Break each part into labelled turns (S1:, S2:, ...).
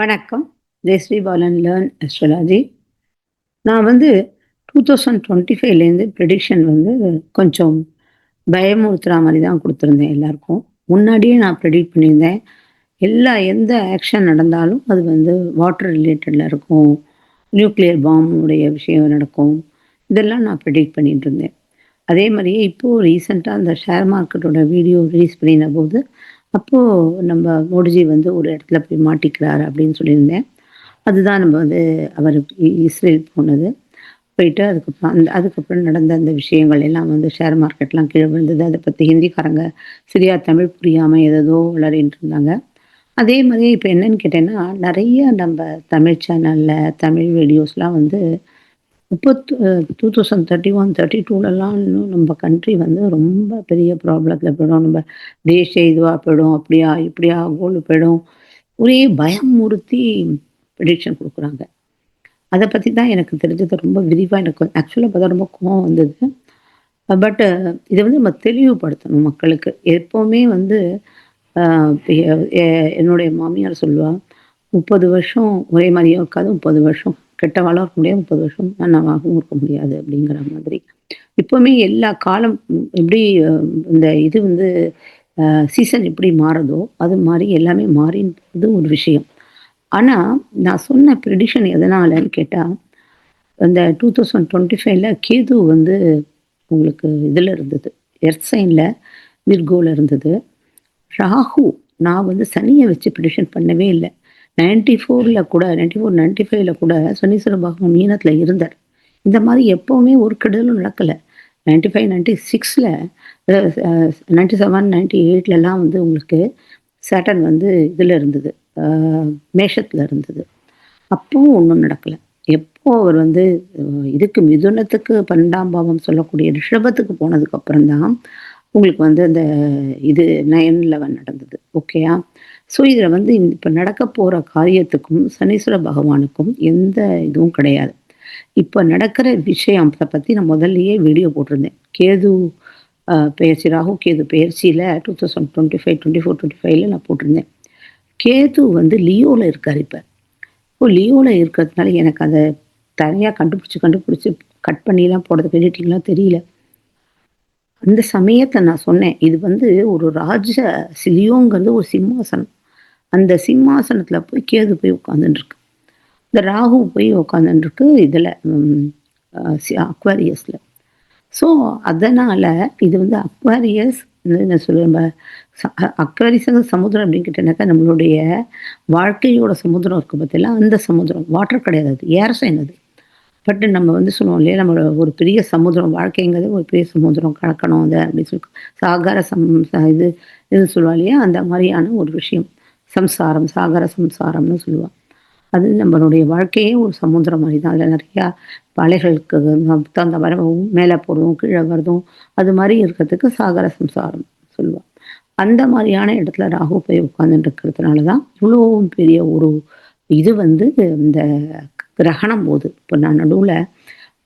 S1: வணக்கம். Jayashree Balan learn astrology. நான் வந்து 2025லேருந்து ப்ரெடிக்ஷன் வந்து கொஞ்சம் பயமுறுத்துறா மாரி தான் குடுத்துருந்தேன் எல்லாருக்கும். முன்னாடியே நான் ப்ரெடிக்ட் பண்ணியிருந்தேன். எந்த ஆக்ஷன் நடந்தாலும் அது வந்து வாட்டர் ரிலேட்டட்ல இருக்கும். நியூக்ளியர் பாம்புடைய விஷயம் நடக்கும். இதெல்லாம் நான் ப்ரெடிக்ட் பண்ணிட்டு இருந்தேன். அதே மாரியே இப்போ ரீசென்ட்டா அந்த ஷேர் மார்க்கெட்டோட வீடியோ ரிலீஸ் பண்ணினபோது, அப்போ நம்ம மோடிஜி வந்து ஒரு இடத்துல போய் மாட்டிக்கிறாரு அப்படின்னு சொல்லியிருந்தேன். அதுதான் நம்ம வந்து அவர் இஸ்ரேல் போனது. போயிட்டு அதுக்கப்புறம் நடந்த அந்த விஷயங்கள் எல்லாம் வந்து ஷேர் மார்க்கெட்லாம் கீழ விழுந்தது. அத பத்தி ஹிந்திக்காரங்க சரியா தமிழ் புரியாம ஏதேதோ உளறிட்டு இருந்தாங்க. அதே மாரி இப்ப என்னன்னு கேட்டேன்னா, நெறைய நம்ம தமிழ் சேனல்ல, தமிழ் வீடியோஸ்லாம் வந்து 2031, 32லலாம் இன்னும் நம்ம கண்ட்ரி வந்து ரொம்ப பெரிய ப்ராப்ளத்துல போயிடும். நம்ம தேசம் இதுவா போயிடும். அப்படியா, இப்படியா, கோல்டு போயிடும். ஒரே பயமுறுத்தி ப்ரெடிக்ஷன் குடுக்குறாங்க. அத பத்தி தான் எனக்கு தெரிஞ்சது ரொம்ப விரிவா எனக்கு ஆக்சுவலா பார்த்தா ரொம்ப கோவம் வந்தது. பட் இத வந்து நம்ம தெளிவுபடுத்தணும் மக்களுக்கு. எப்பவுமே வந்து அ எ எ என்னுடைய மாமியார் சொல்லுவா, "30 வருஷம் ஒரே மாரியே இருக்காது. 30 வருஷம் கெட்டவாளும் இருக்க முடியாது. 30 வருஷம் நல்லவாகவும் இருக்க முடியாது." அப்படிங்கிற மாதிரி. எப்பவுமே எல்லா காலம் எப்படி இந்த இது வந்து அ சீசன் எப்படி மாறுதோ, அது மாரி எல்லாமே மாறின்றது ஒரு விஷயம். ஆனா, நான் சொன்ன ப்ரிடிக்ஷன் எதனாலன்னு கேட்டா, அந்த 2025ல கேது வந்து உங்களுக்கு இதுல இருந்தது. எர்த் சைன்ல விர்கோல இருந்தது. ராகு நான் வந்து சனிய வச்சு ப்ரிடிக்ஷன் பண்ணவே இல்ல. 94ல கூட 94, 95ல கூட சனீஸ்வர பகவான் மீனத்துல இருந்தார். இந்த மாரி எப்பவுமே ஒரு கெடுதலும் நடக்கல. 95, 96ல அ அ 97, 98லலாம் வந்து உங்களுக்கு சாட்டர்ன் வந்து இதுல இருந்தது. அ மேஷத்துல இருந்தது. அப்பவும் ஒண்ணும் நடக்கல. எப்போ அவர் வந்து அ இதுக்கு மிதுனத்துக்கு 12ஆம் பாவம் சொல்லக்கூடிய ரிஷபத்துக்கு போனதுக்கு அப்புறம் தான், உங்களுக்கு வந்து அந்த இது 9/11 நடந்தது. ஓகேயா? ஸோ இதில வந்து இப்ப நடக்க போற காரியத்துக்கும், சனீஸ்வர பகவானுக்கும் எந்த இதுவும் கிடையாது. இப்ப நடக்கிற விஷயத்த பத்தி நான் முதல்லயே வீடியோ போட்டிருந்தேன். கேது பெயர்ச்சி ராகு கேது பெயர்ச்சியில 2025, 24, 25ல நான் போட்டிருந்தேன். கேது வந்து லியோல இருக்காரு இப்ப. இப்போ லியோல இருக்கிறதுனால எனக்கு அத தனியா கண்டுபிடிச்சு கட் பண்ணிலாம் போடுறதுக்கு எடிட்டிங்லாம் தெரியல. அந்த சமயத்த நான் சொன்னேன். இது வந்து ஒரு லியோங்கிறது ஒரு சிம்மாசனம். அந்த சிம்மாசனத்துல போய் கேது போய் உட்கார்ந்துட்டுருக்கு. இந்த ராகு போய் உட்கார்ந்துட்டுருக்கு இதுல ம் அ சி அக்வாரியஸ்ல. ஸோ, அதனால இது வந்து அக்வாரியஸ் என்ன சொல்ல நம்ம அக்வாரியஸ்ங்கிறது சமுத்திரம் அப்படின்னு கேட்டீங்கன்னாக்கா, நம்மளுடைய வாழ்க்கையோட சமுத்திரம் இருக்கு பார்த்தீங்களா, அந்த சமுத்திரம். வாட்டர் கிடையாது அது. ஏர் சைன் அது. பட் நம்ம வந்து சொல்லுவோம் இல்லையா, நம்மளோட ஒரு பெரிய சமுத்திரம் வாழ்க்கைங்கிறது ஒரு பெரிய சமுத்திரம் கடக்கணும் அத அப்படின்னு சொல்லி சாகர சம் ச இது இது சொல்லுவா இல்லையா, அந்த மாரியான ஒரு விஷயம். சம்சாரம், சாகர சம்சாரம்னு சொல்லுவா. அது நம்மளுடைய வாழ்க்கையே ஒரு சமுத்திரம் மாரி தான். அதில நெறையா அலைகளுக்கு தகுந்த மாரி மேல போறதும், கீழ வரதும், அது மாரி இருக்கிறதுக்கு சாகர சம்சாரம் சொல்லுவா. அந்த மாரியான இடத்துல ராகு போய் உட்கார்ந்துட்டு இருக்கிறதுனால தான், இவ்வளோ பெரிய ஒரு இது வந்து இந்த கிரகணம் போது. இப்ப நான் நடுவுல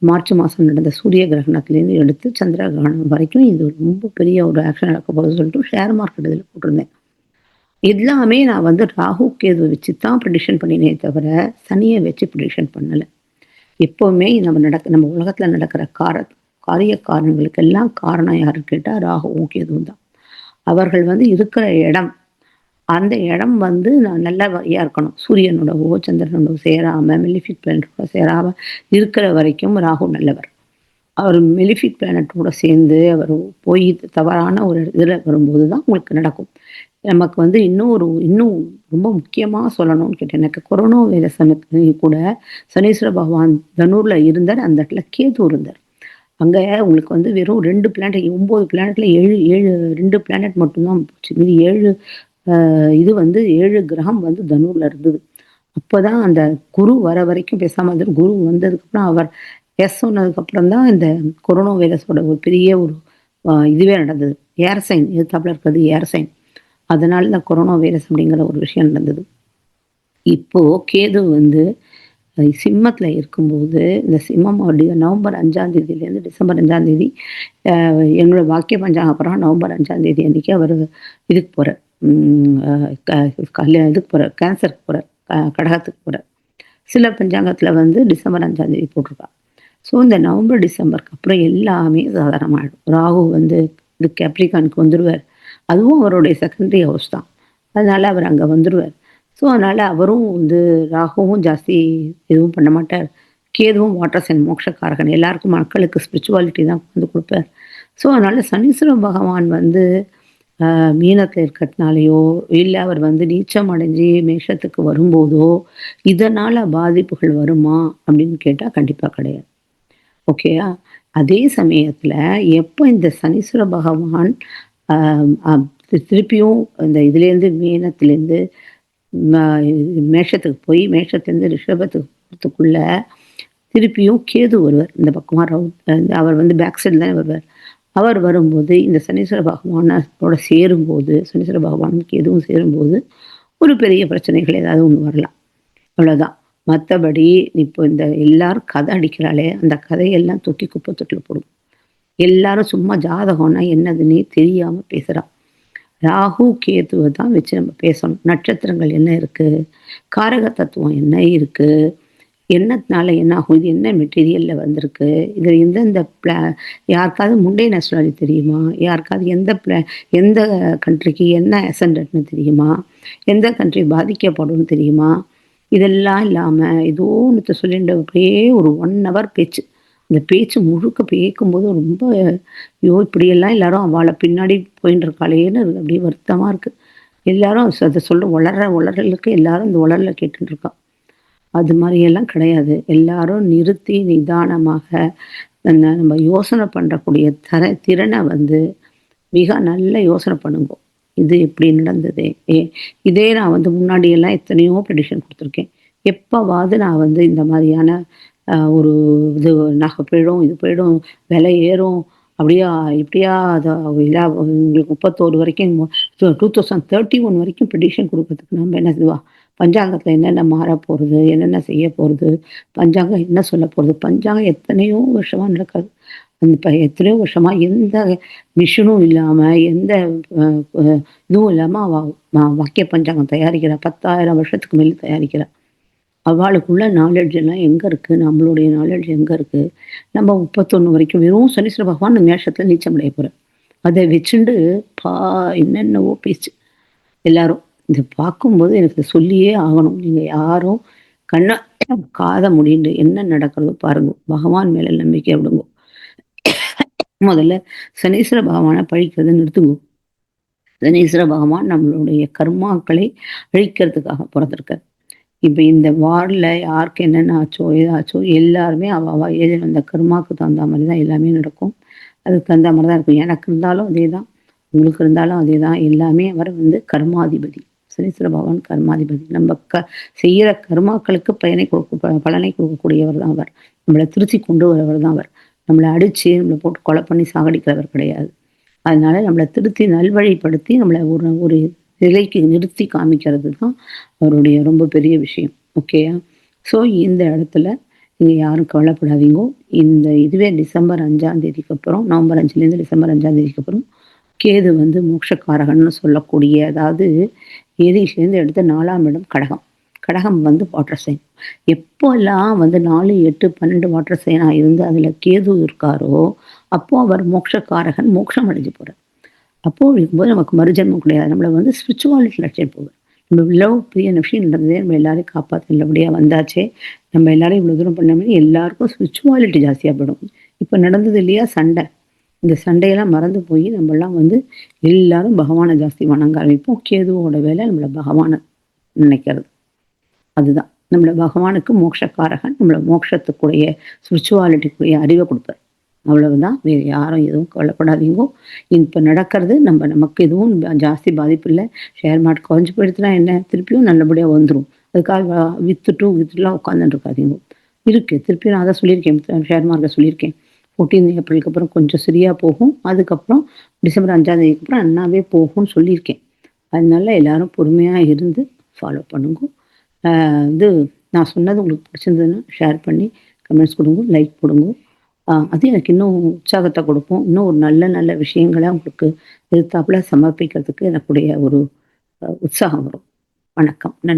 S1: மார்ச் மாசம் நடந்த சூரிய கிரகணத்திலேருந்து எடுத்து சந்திர கிரகணம் வரைக்கும் இது ரொம்ப பெரிய ஒரு ஆக்ஷன் நடக்க போகுதுன்னு சொல்லிட்டு ஷேர் மார்க்கெட் இதில போட்டிருந்தேன். எல்லாமே நான் வந்து ராகு, கேதுவ வச்சு தான் ப்ரிடிக்ஷன் பண்ணினே தவிர, சனிய வச்சு ப்ரிடிக்ஷன் பண்ணல. எப்பவுமே நம்ம உலகத்துல நடக்கிற காரிய காரணங்களுக்கெல்லாம் காரணம் யாருன்னு கேட்டா ராகுவும், கேதுவும் தான். அவர்கள் வந்து இருக்கிற இடம், அந்த இடம் வந்து நல்ல வழியா இருக்கணும். சூரியனோடவோ, சந்திரனோடவோ சேராம, மெலிஃபிக் பிளானட்டோட சேராம இருக்கிற வரைக்கும் ராகு நல்லவர். அவர் மெலிஃபிக் பிளானட்டோட சேர்ந்து அவர் போய் தவறான ஒரு இதுல வரும்போது தான் உங்களுக்கு நடக்கும். நமக்கு வந்து இன்னும் ரொம்ப முக்கியமா சொல்லணும்னு கேட்டீங்கன்னாக்கா, கொரோனா வைரஸ் சமயத்திலயும் கூட சனீஸ்வர பகவான் தனுர்ல இருந்தார். அந்த இடத்துல கேது இருந்தார். அங்க உங்களுக்கு வந்து வெறும் 2 பிளானட் 9 பிளானட்ல 7 2 பிளானட் மட்டும் தான் போச்சு. மீதி 7 இது வந்து 7 கிரகம் வந்து தனுர்ல இருந்தது. அப்பதான் அந்த குரு வர வரைக்கும் பேசாம இருந்தாரு. குரு வந்ததுக்கப்புறம் அவர் சொன்னதுக்கப்புறம் தான் இந்த கொரோனா வைரஸோட ஒரு பெரிய ஒரு இதுவே நடந்தது. ஏர் சைன் எதிர்த்தாப்புல இருக்கிறது ஏர் சைன். அதனால இந்த கொரோனா வைரஸ் அப்படிங்கிற ஒரு விஷயம் நடந்தது. இப்போ கேது வந்து சிம்மத்தில இருக்கும்போது, இந்த சிம்மம் நவம்பர் 5ஆம் தேதியிலேருந்து டிசம்பர் 5ஆம் தேதி என்னோட வாக்கிய பஞ்சாங்கம் பிரகாரம் நவம்பர் 5ஆம் தேதி அன்னைக்கு அவரு இதுக்கு போறார். ம் அ க கல்யா இதுக்கு போறார். கேன்சருக்கு போறார். கடகத்துக்கு போறார். சில பஞ்சாங்கத்துல வந்து டிசம்பர் 5ஆம் தேதி போட்டிருக்கா. ஸோ இந்த நவம்பர், டிசம்பருக்கு அப்புறம் எல்லாமே சாதாரணமாயிடும். ராகு வந்து இது கேப்ரிகானுக்கு வந்துருவார். அதுவும் அவருடைய செகண்டரி ஹவுஸ் தான். அதனால அவர் அங்க வந்துருவார். ஸோ அதனால அவரும் வந்து ராகுவும் ஜாஸ்தி எதுவும் பண்ண மாட்டார். கேதுவும் வாட்டர் சைன் மோட்சக்காரகன். எல்லாருக்கும் மக்களுக்கு ஸ்பிரிச்சுவாலிட்டி தான் வந்து குடுப்பார். ஸோ அதனால சனீஸ்வர பகவான் வந்து மீனத்துல இருக்கிறதுனாலயோ, இல்ல அவர் வந்து நீச்சம் அடைஞ்சு மேஷத்துக்கு வரும்போதோ, இதனால பாதிப்புகள் வருமா? அப்படின்னு கேட்டா கண்டிப்பா கிடையாது. ஓகேயா? அதே சமயத்துல எப்போ இந்த சனீஸ்வர பகவான் அ அ திருப்பியும் இந்த இதுலேருந்து மீனத்திலேருந்து ம மேஷத்துக்கு போய் மேஷத்துலேருந்து ரிஷபத்துக்கு போறதுக்குள்ள திருப்பியும் கேது வருவார். இந்த பக்கமா அவர் வந்து பேக் சைடு தானே வருவார். அவர் வரும்போது இந்த சனீஸ்வர பகவானோட சேரும்போது, சனீஸ்வர பகவானும் கேதுவும் சேரும்போது, ஒரு பெரிய பிரச்சனைகள் ஏதாவது ஒண்ணு வரலாம். அவ்வளோதான். மத்தபடி இப்போ இந்த எல்லாரும் கதை அடிக்கிறாளே, அந்த கதையெல்லாம் தூக்கி குப்பை தொட்டில போடும். எல்லாரும் சும்மா ஜாதகம்னா என்னதுன்னே தெரியாம பேசுறா. ராகு, கேதுவ தான் வச்சு நம்ம பேசணும். நட்சத்திரங்கள் என்ன இருக்கு? காரக தத்துவம் என்ன இருக்கு? எண்ணத்தினால என்ன ஆகும்? இது என்ன மெட்டீரியல்ல வந்திருக்கு? இது எந்தெந்த யாருக்காவது முண்டேன் அஸ்ட்ராலஜி தெரியுமா? யாருக்காவது எந்த கண்ட்ரிக்கு என்ன அசெண்டன்ட்ன்னு தெரியுமா? எந்த கண்ட்ரி பாதிக்கப்படும்னு தெரியுமா? இதெல்லாம் இல்லாம ஏதோ ஒண்ணத்த சொல்லிட்டு அப்படியே ஒரு 1 ஹவர் பேச்சு. அந்த பேச்சு முழுக்க கேட்கும்போது ரொம்ப, ஐயோ! இப்படியெல்லாம் எல்லாரும் அவள பின்னாடி போயின்னு இருக்காளேன்னு அப்படியே வருத்தமா இருக்கு. எல்லாரும் அத சொல்ல உளறலுக்கு எல்லாரும் இந்த உளறல கேட்டுட்டு இருக்கா. அது மாரியெல்லாம் கிடையாது. எல்லாரும் நிறுத்தி நிதானமாக நம்ம யோசனை பண்ணக்கூடிய திறன வந்து மிக நல்ல யோசனை பண்ணுங்கோ. இது இப்படி நடந்ததே! இதே நான் வந்து முன்னாடியெல்லாம் எத்தனையோ ப்ரெடிக்ஷன் குடுத்துருக்கேன். எப்பவாவது நான் வந்து இந்த மாரியான ஒரு இது நகை போயிடும், இது போயிடும், விலை ஏறும், அப்படியா இப்படியா உங்களுக்கு 31 வரைக்கும் 2031 வரைக்கும் ப்ரெடிக்ஷன் குடுக்கறதுக்கு நம்ம என்ன இதுவா? பஞ்சாங்கத்துல என்னென்ன மாறப்போறது? என்னென்ன செய்ய போறது? பஞ்சாங்கம் என்ன சொல்ல போறது? பஞ்சாங்கம் எத்தனையோ வருஷமா நடக்காது. இப்ப எத்தனையோ வருஷமா எந்த மிஷினும் இல்லாம, எந்த அ அ இதுவும் இல்லாம அவ வாக்கிய பஞ்சாங்கம் தயாரிக்கிறா. 10,000 வருஷத்துக்கு மேல தயாரிக்கிறா. அவாளுக்குள்ள நாலெட்ஜ் எல்லாம் எங்க இருக்கு? நம்மளுடைய நாலெட்ஜ் எங்க இருக்கு? நம்ம 31 வரைக்கும் வெறும் சனீஸ்வர பகவான் மேஷத்துல நீச்சம் அடைய போறார். அத வச்சுண்டு பா என்னென்னவோ பேச்சு எல்லாரும். இத பார்க்கும்போது எனக்கு இத சொல்லியே ஆகணும். நீங்க யாரும் கண்ண காத மூடிண்டு என்ன நடக்கிறதோ பாருங்க. பகவான் மேல நம்பிக்கை விடுங்க. முதல்ல சனீஸ்வர பகவான பழிக்கிறத நிறுத்துங்க. சனீஸ்வர பகவான் நம்மளுடைய கர்மாக்களை அழிக்கிறதுக்காக பொறந்திருக்கார். இப்ப இந்த வார்ல யாருக்கு என்னென்ன ஆச்சோ, ஏதாச்சோ எல்லாருமே அவ எழுதின அந்த கர்மாக்கு தகுந்த மாரி தான் எல்லாமே நடக்கும். அதுக்கு தகுந்த மாரி தான் இருக்கும். எனக்கு இருந்தாலும் அதேதான். உங்களுக்கு இருந்தாலும் அதேதான். எல்லாமே அவர் வந்து கர்மாதிபதி. சனீஸ்வர பகவான் கர்மாதிபதி. நம்ம செய்யற கர்மாக்களுக்கு பலனை கொடுக்கக்கூடியவர் தான் அவர். நம்மள திருத்தி கொண்டு வரவர் தான் அவர். நம்மள அடிச்சு, நம்மள போட்டு கொலை பண்ணி சாகடிக்கிறவர் கிடையாது. அதனால நம்மள திருத்தி நல்வழிப்படுத்தி நம்மள ஒரு ஒரு நிலைக்கு நிறுத்தி காமிக்கிறது தான் அவருடைய ரொம்ப பெரிய விஷயம். ஓகேயா? ஸோ இந்த இடத்துல நீங்க யாரும் கவலைப்படாதீங்கோ. இதுவே டிசம்பர் 5ஆம் தேதிக்கு அப்புறம், நவம்பர் 5லேருந்து டிசம்பர் 5ஆம் தேதிக்கு அப்புறம் கேது வந்து மோட்சக்காரகன்னு சொல்லக்கூடிய, அதாவது ஏரிஸ்லேருந்து எடுத்த 4ஆம் இடம் கடகம். கடகம் வந்து வாட்டர் சைன். எப்போலாம் வந்து 4, 8, 12 வாட்டர் சைனா இருந்து அதுல கேது இருக்காரோ, அப்போ அவர் மோட்சக்காரகன், மோட்சம் அடைஞ்சு போறார். அப்போ இருக்கும்போது நமக்கு மறுஜென்மம் கிடையாது. நம்மள வந்து ஸ்பிரிச்சுவாலிட்டில அழைச்சிட்டு போவார். நம்ம இவ்வளோ பெரிய விஷயம் நடந்ததே, நம்ம எல்லாரையும் காப்பாத்த நல்லபடியா வந்தாச்சே, நம்ம எல்லாரையும் இவ்வளோ தூரம் பண்ணோமே, எல்லாருக்கும் ஸ்பிரிச்சுவாலிட்டி ஜாஸ்தியா போயிடும். இப்ப நடந்தது இல்லையா சண்டை. இந்த சண்டையெல்லாம் மறந்து போய் நம்மலாம் வந்து எல்லாரும் பகவான ஜாஸ்தி வணங்க ஆரம்பிப்போம். கேதுவோட வேலை நம்மள பகவான நினைக்கிறது. அதுதான். நம்மள பகவானுக்கு மோட்சக்காரகன். நம்மள மோட்சத்துக்குரிய ஸ்பிரிச்சுவாலிட்டிக்குரிய அறிவ குடுப்பார். அவ்வளவுதான். வேற யாரும் எதுவும் கவலைப்படாதீங்கோ. இப்ப நடக்கிறது நமக்கு எதுவும் ஜாஸ்தி பாதிப்பு இல்ல. ஷேர் மார்க்கெட் குறைஞ்சு போயிடுச்சுனா என்ன? திருப்பியும் நல்லபடியா வந்துரும். அதுக்காக வித்துட்டுலாம் உட்கார்ந்துட்டு இருக்காதீங்கோ. இருக்கு. திருப்பியும் நான் அதான் சொல்லியிருக்கேன். ஷேர் மார்க்கெட் சொல்லியிருக்கேன். 14 ஏப்ரலுக்கு அப்புறம் கொஞ்சம் சரியா போகும். அதுக்கப்புறம் டிசம்பர் 5ஆம் தேதிக்கு அப்புறம் நல்லாவே போகும்னு சொல்லியிருக்கேன். அதனால எல்லாரும் பொறுமையா இருந்து ஃபாலோ பண்ணுங்க. இது நான் சொன்னது உங்களுக்கு பிடிச்சிருந்ததுன்னா ஷேர் பண்ணி கமெண்ட்ஸ் குடுங்க, லைக் குடுங்க. அது எனக்கு இன்னும் உற்சாகத்த குடுக்கும். இன்னும் ஒரு நல்ல நல்ல விஷயங்கள உங்களுக்கு எதிர்த்தாப்புல சமர்ப்பிக்கிறதுக்கு எனக்குடைய ஒரு உற்சாகம் வரும். வணக்கம். நன்றி.